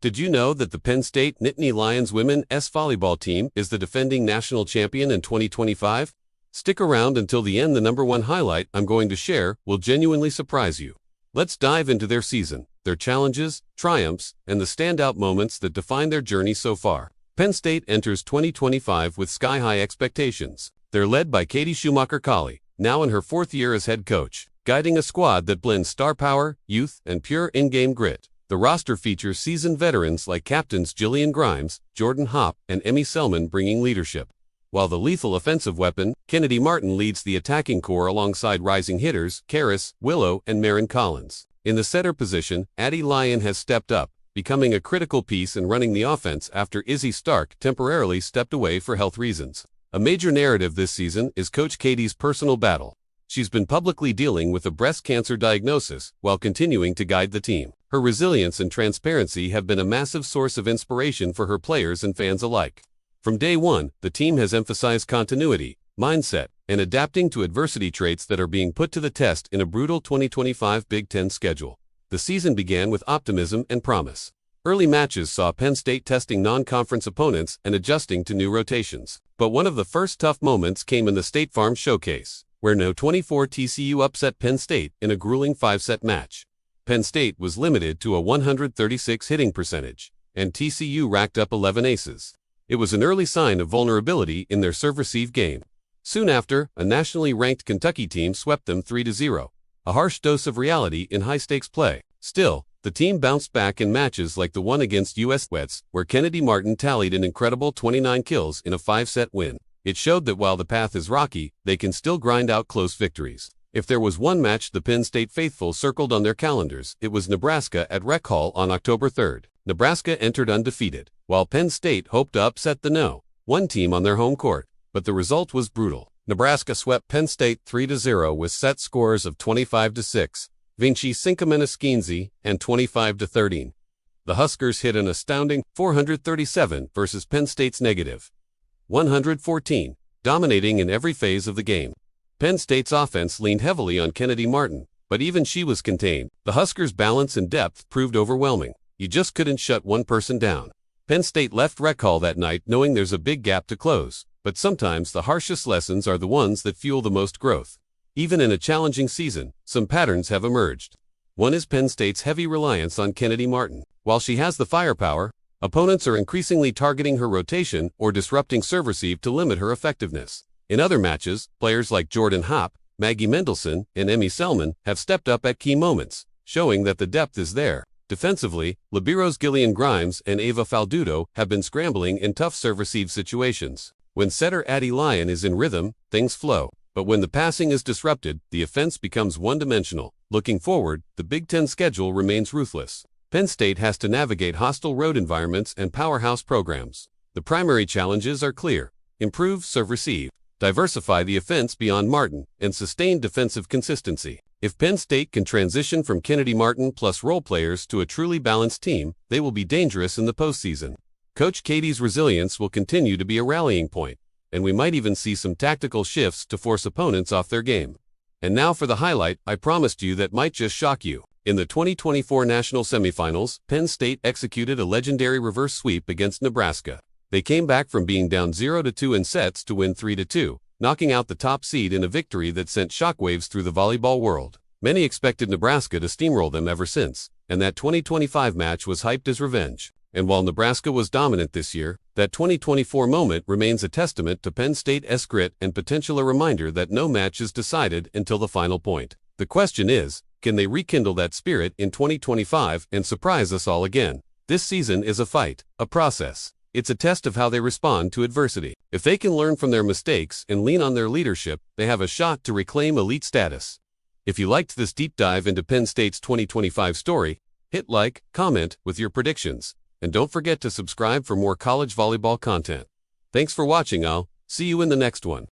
Did you know that the Penn State Nittany Lions women's volleyball team is the defending national champion in 2025? Stick around until the end. The number one highlight I'm going to share will genuinely surprise you. Let's dive into their season, their challenges, triumphs, and the standout moments that define their journey so far. Penn State enters 2025 with sky-high expectations. They're led by Katie Schumacher-Colley, now in her fourth year as head coach, guiding a squad that blends star power, youth, and pure in-game grit. The roster features seasoned veterans like captains Jillian Grimes, Jordan Hopp, and Emmy Selman bringing leadership, while the lethal offensive weapon, Kennedy Martin, leads the attacking core alongside rising hitters Karis, Willow, and Marin Collins. In the setter position, Addie Lyon has stepped up, becoming a critical piece in running the offense after Izzy Stark temporarily stepped away for health reasons. A major narrative this season is Coach Katie's personal battle. She's been publicly dealing with a breast cancer diagnosis while continuing to guide the team. Her resilience and transparency have been a massive source of inspiration for her players and fans alike. From day one, the team has emphasized continuity, mindset, and adapting to adversity, traits that are being put to the test in a brutal 2025 Big Ten schedule. The season began with optimism and promise. Early matches saw Penn State testing non-conference opponents and adjusting to new rotations. But one of the first tough moments came in the State Farm Showcase, where No. 24 TCU upset Penn State in a grueling 5-set match. Penn State was limited to a 136 hitting percentage, and TCU racked up 11 aces. It was an early sign of vulnerability in their serve-receive game. Soon after, a nationally ranked Kentucky team swept them 3-0, a harsh dose of reality in high-stakes play. Still, the team bounced back in matches like the one against USC, where Kennedy Martin tallied an incredible 29 kills in a 5-set win. It showed that while the path is rocky, they can still grind out close victories. If there was one match the Penn State faithful circled on their calendars, it was Nebraska at Rec Hall on October 3rd. Nebraska entered undefeated, while Penn State hoped to upset the No. 1 team on their home court, but the result was brutal. Nebraska swept Penn State 3-0 with set scores of 25-6, Vinci Cinquemana-Skinzi, and 25-13. The Huskers hit an astounding 437 versus Penn State's negative 114, dominating in every phase of the game. Penn State's offense leaned heavily on Kennedy Martin, but even she was contained. The Huskers' balance and depth proved overwhelming. You just couldn't shut one person down. Penn State left Rec Hall that night knowing there's a big gap to close, but sometimes the harshest lessons are the ones that fuel the most growth. Even in a challenging season, some patterns have emerged. One is Penn State's heavy reliance on Kennedy Martin. While she has the firepower, opponents are increasingly targeting her rotation or disrupting serve-receive to limit her effectiveness. In other matches, players like Jordan Hopp, Maggie Mendelson, and Emmy Selman have stepped up at key moments, showing that the depth is there. Defensively, liberos Jillian Grimes and Ava Faldudo have been scrambling in tough serve-receive situations. When setter Addie Lyon is in rhythm, things flow. But when the passing is disrupted, the offense becomes one-dimensional. Looking forward, the Big Ten schedule remains ruthless. Penn State has to navigate hostile road environments and powerhouse programs. The primary challenges are clear: improve serve-receive, diversify the offense beyond Martin, and sustain defensive consistency. If Penn State can transition from Kennedy Martin plus role players to a truly balanced team, they will be dangerous in the postseason. Coach Katie's resilience will continue to be a rallying point, and we might even see some tactical shifts to force opponents off their game. And now for the highlight I promised you that might just shock you. In the 2024 national semifinals, Penn State executed a legendary reverse sweep against Nebraska. They came back from being down 0-2 in sets to win 3-2, knocking out the top seed in a victory that sent shockwaves through the volleyball world. Many expected Nebraska to steamroll them ever since, and that 2025 match was hyped as revenge. And while Nebraska was dominant this year, that 2024 moment remains a testament to Penn State's grit and potential, a reminder that no match is decided until the final point. The question is, can they rekindle that spirit in 2025 and surprise us all again? This season is a fight, a process. It's a test of how they respond to adversity. If they can learn from their mistakes and lean on their leadership, they have a shot to reclaim elite status. If you liked this deep dive into Penn State's 2025 story, hit like, comment with your predictions, and don't forget to subscribe for more college volleyball content. Thanks for watching. I'll see you in the next one.